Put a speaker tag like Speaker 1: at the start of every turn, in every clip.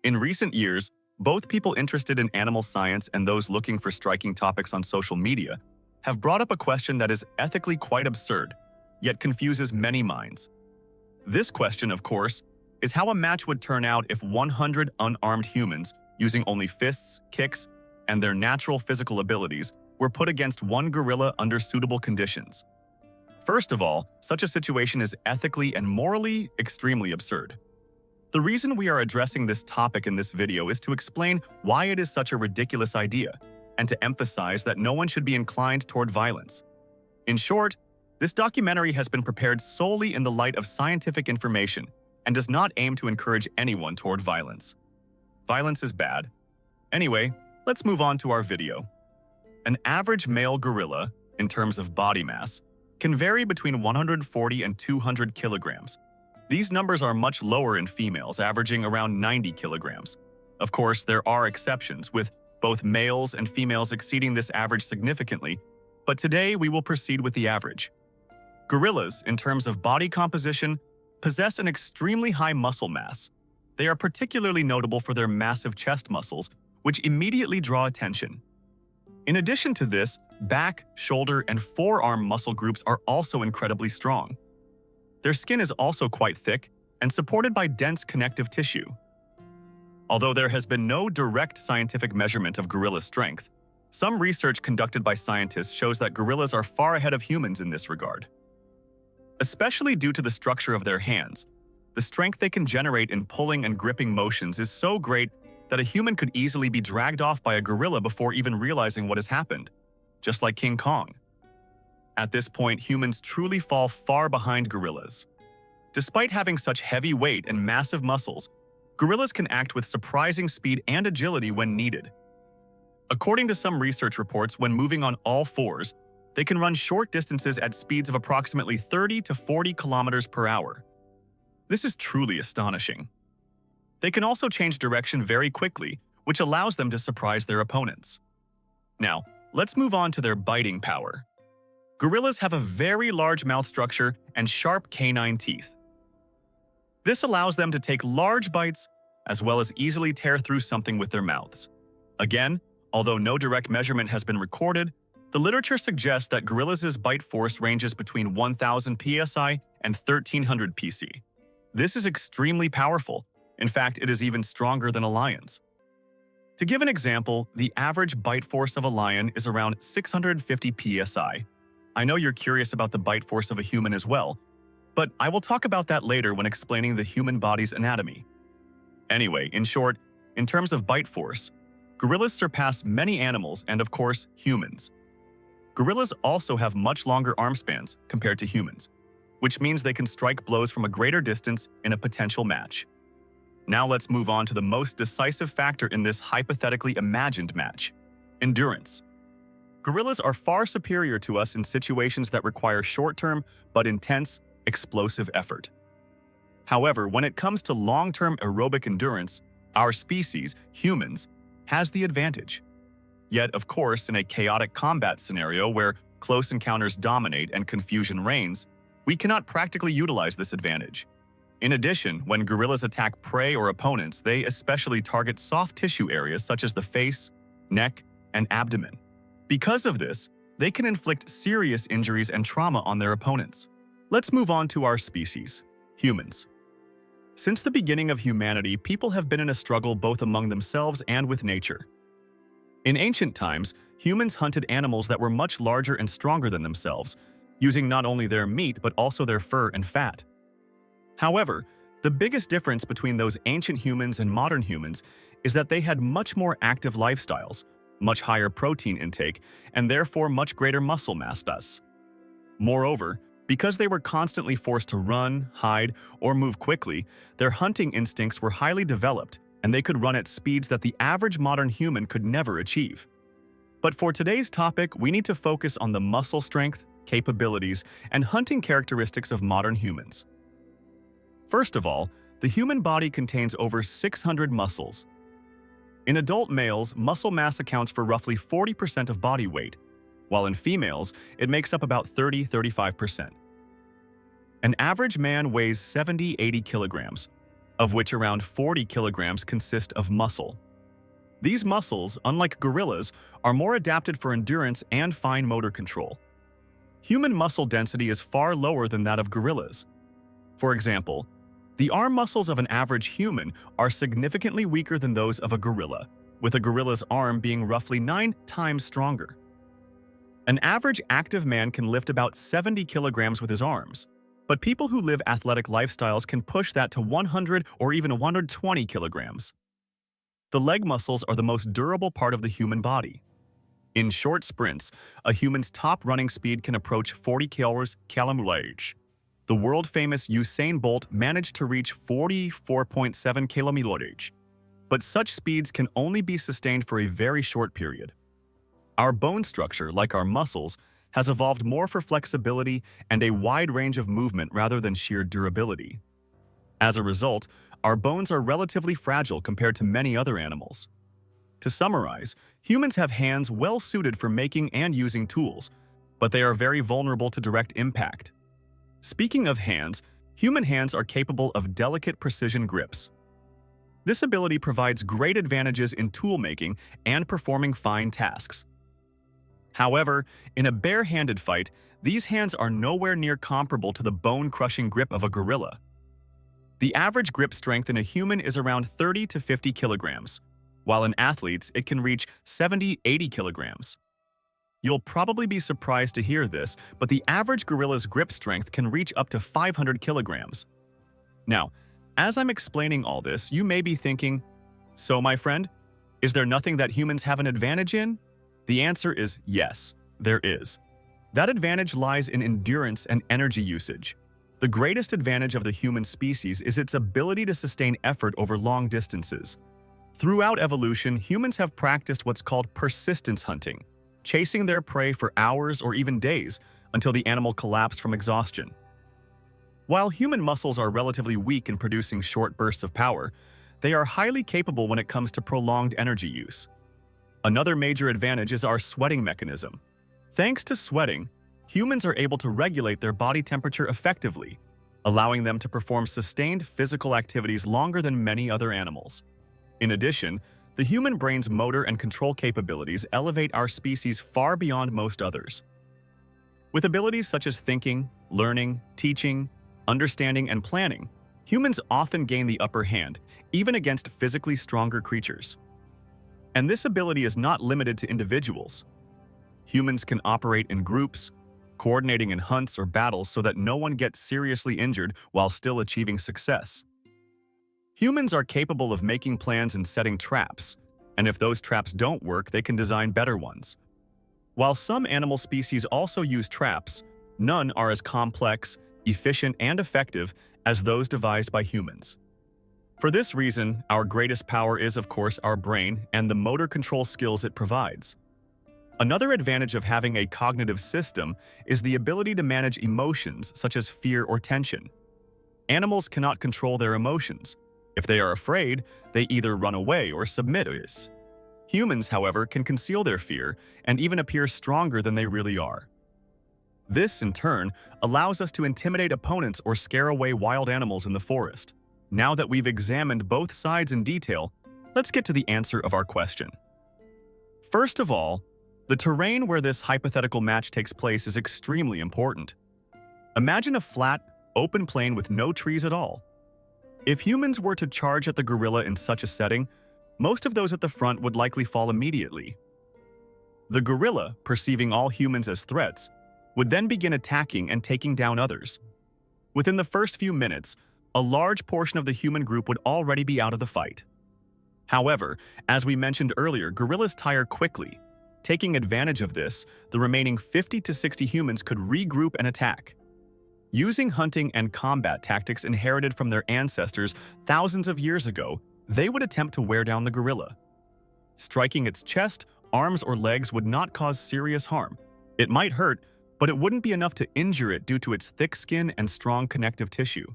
Speaker 1: In recent years, both people interested in animal science and those looking for striking topics on social media have brought up a question that is ethically quite absurd, yet confuses many minds. This question, of course, is how a match would turn out if 100 unarmed humans, using only fists, kicks, and their natural physical abilities, were put against one gorilla under suitable conditions. First of all, such a situation is ethically and morally extremely absurd. The reason we are addressing this topic in this video is to explain why it is such a ridiculous idea, and to emphasize that no one should be inclined toward violence. In short, this documentary has been prepared solely in the light of scientific information and does not aim to encourage anyone toward violence. Violence is bad. Anyway, let's move on to our video. An average male gorilla, in terms of body mass, can vary between 140 and 200 kilograms. These numbers are much lower in females, averaging around 90 kilograms. Of course, there are exceptions, with both males and females exceeding this average significantly, but today we will proceed with the average. Gorillas, in terms of body composition, possess an extremely high muscle mass. They are particularly notable for their massive chest muscles, which immediately draw attention. In addition to this, back, shoulder, and forearm muscle groups are also incredibly strong. Their skin is also quite thick and supported by dense connective tissue. Although there has been no direct scientific measurement of gorilla strength, some research conducted by scientists shows that gorillas are far ahead of humans in this regard. Especially due to the structure of their hands, the strength they can generate in pulling and gripping motions is so great that a human could easily be dragged off by a gorilla before even realizing what has happened, just like King Kong. At this point, humans truly fall far behind gorillas. Despite having such heavy weight and massive muscles, gorillas can act with surprising speed and agility when needed. According to some research reports, when moving on all fours, they can run short distances at speeds of approximately 30 to 40 kilometers per hour. This is truly astonishing. They can also change direction very quickly, which allows them to surprise their opponents. Now, let's move on to their biting power. Gorillas have a very large mouth structure and sharp canine teeth. This allows them to take large bites as well as easily tear through something with their mouths. Again, although no direct measurement has been recorded, the literature suggests that gorillas' bite force ranges between 1,000 psi and 1,300 psi. This is extremely powerful. In fact, it is even stronger than a lion's. To give an example, the average bite force of a lion is around 650 psi. I know you're curious about the bite force of a human as well, but I will talk about that later when explaining the human body's anatomy. Anyway, in short, in terms of bite force, gorillas surpass many animals and, of course, humans. Gorillas also have much longer arm spans compared to humans, which means they can strike blows from a greater distance in a potential match. Now let's move on to the most decisive factor in this hypothetically imagined match: endurance. Gorillas are far superior to us in situations that require short-term but intense, explosive effort. However, when it comes to long-term aerobic endurance, our species, humans, has the advantage. Yet, of course, in a chaotic combat scenario where close encounters dominate and confusion reigns, we cannot practically utilize this advantage. In addition, when gorillas attack prey or opponents, they especially target soft tissue areas such as the face, neck, and abdomen. Because of this, they can inflict serious injuries and trauma on their opponents. Let's move on to our species, humans. Since the beginning of humanity, people have been in a struggle both among themselves and with nature. In ancient times, humans hunted animals that were much larger and stronger than themselves, using not only their meat but also their fur and fat. However, the biggest difference between those ancient humans and modern humans is that they had much more active lifestyles, much higher protein intake, and therefore much greater muscle mass thus. Moreover, because they were constantly forced to run, hide, or move quickly, their hunting instincts were highly developed, and they could run at speeds that the average modern human could never achieve. But for today's topic, we need to focus on the muscle strength, capabilities, and hunting characteristics of modern humans. First of all, the human body contains over 600 muscles. In adult males, muscle mass accounts for roughly 40% of body weight, while in females, it makes up about 30–35%. An average man weighs 70–80 kilograms. of which around 40 kilograms consist of muscle. These muscles, unlike gorillas, are more adapted for endurance and fine motor control. Human muscle density is far lower than that of gorillas. For example, the arm muscles of an average human are significantly weaker than those of a gorilla, with a gorilla's arm being roughly 9 times stronger. An average active man can lift about 70 kilograms with his arms, but people who live athletic lifestyles can push that to 100 or even 120 kilograms. The leg muscles are the most durable part of the human body. In short sprints, a human's top running speed can approach 40 km/h. The world-famous Usain Bolt managed to reach 44.7 km/h, but such speeds can only be sustained for a very short period. Our bone structure, like our muscles, has evolved more for flexibility and a wide range of movement rather than sheer durability. As a result, our bones are relatively fragile compared to many other animals. To summarize, humans have hands well suited for making and using tools, but they are very vulnerable to direct impact. Speaking of hands, human hands are capable of delicate precision grips. This ability provides great advantages in tool-making and performing fine tasks. However, in a bare-handed fight, these hands are nowhere near comparable to the bone-crushing grip of a gorilla. The average grip strength in a human is around 30 to 50 kilograms, while in athletes it can reach 70-80 kilograms. You'll probably be surprised to hear this, but the average gorilla's grip strength can reach up to 500 kilograms. Now, as I'm explaining all this, you may be thinking, so my friend, is there nothing that humans have an advantage in? The answer is yes, there is. That advantage lies in endurance and energy usage. The greatest advantage of the human species is its ability to sustain effort over long distances. Throughout evolution, humans have practiced what's called persistence hunting, chasing their prey for hours or even days until the animal collapsed from exhaustion. While human muscles are relatively weak in producing short bursts of power, they are highly capable when it comes to prolonged energy use. Another major advantage is our sweating mechanism. Thanks to sweating, humans are able to regulate their body temperature effectively, allowing them to perform sustained physical activities longer than many other animals. In addition, the human brain's motor and control capabilities elevate our species far beyond most others. With abilities such as thinking, learning, teaching, understanding, and planning, humans often gain the upper hand, even against physically stronger creatures. And this ability is not limited to individuals. Humans can operate in groups, coordinating in hunts or battles so that no one gets seriously injured while still achieving success. Humans are capable of making plans and setting traps, and if those traps don't work, they can design better ones. While some animal species also use traps, none are as complex, efficient, and effective as those devised by humans. For this reason, our greatest power is, of course, our brain and the motor control skills it provides. Another advantage of having a cognitive system is the ability to manage emotions such as fear or tension. Animals cannot control their emotions. If they are afraid, they either run away or submit. Humans, however, can conceal their fear and even appear stronger than they really are. This, in turn, allows us to intimidate opponents or scare away wild animals in the forest. Now that we've examined both sides in detail, let's get to the answer of our question. First of all, the terrain where this hypothetical match takes place is extremely important. Imagine a flat, open plain with no trees at all. If humans were to charge at the gorilla in such a setting, most of those at the front would likely fall immediately. The gorilla, perceiving all humans as threats, would then begin attacking and taking down others. Within the first few minutes, a large portion of the human group would already be out of the fight. However, as we mentioned earlier, gorillas tire quickly. Taking advantage of this, the remaining 50 to 60 humans could regroup and attack. Using hunting and combat tactics inherited from their ancestors thousands of years ago, they would attempt to wear down the gorilla. Striking its chest, arms, or legs would not cause serious harm. It might hurt, but it wouldn't be enough to injure it due to its thick skin and strong connective tissue.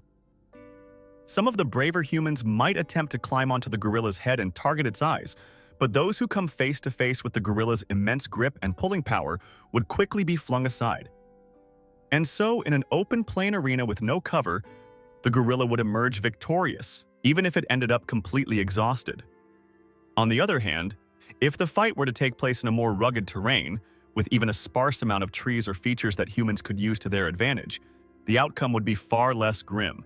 Speaker 1: Some of the braver humans might attempt to climb onto the gorilla's head and target its eyes, but those who come face to face with the gorilla's immense grip and pulling power would quickly be flung aside. And so, in an open plain arena with no cover, the gorilla would emerge victorious, even if it ended up completely exhausted. On the other hand, if the fight were to take place in a more rugged terrain, with even a sparse amount of trees or features that humans could use to their advantage, the outcome would be far less grim.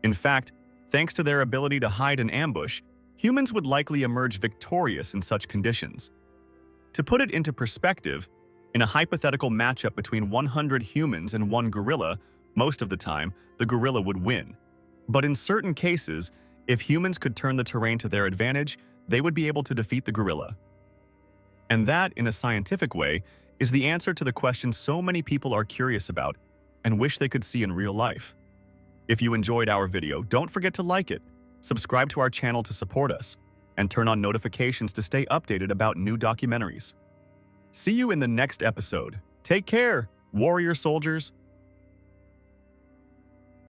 Speaker 1: In fact, thanks to their ability to hide and ambush, humans would likely emerge victorious in such conditions. To put it into perspective, in a hypothetical matchup between 100 humans and one gorilla, most of the time, the gorilla would win. But in certain cases, if humans could turn the terrain to their advantage, they would be able to defeat the gorilla. And that, in a scientific way, is the answer to the question so many people are curious about and wish they could see in real life. If you enjoyed our video, don't forget to like it, subscribe to our channel to support us, and turn on notifications to stay updated about new documentaries. See you in the next episode. Take care, warrior soldiers!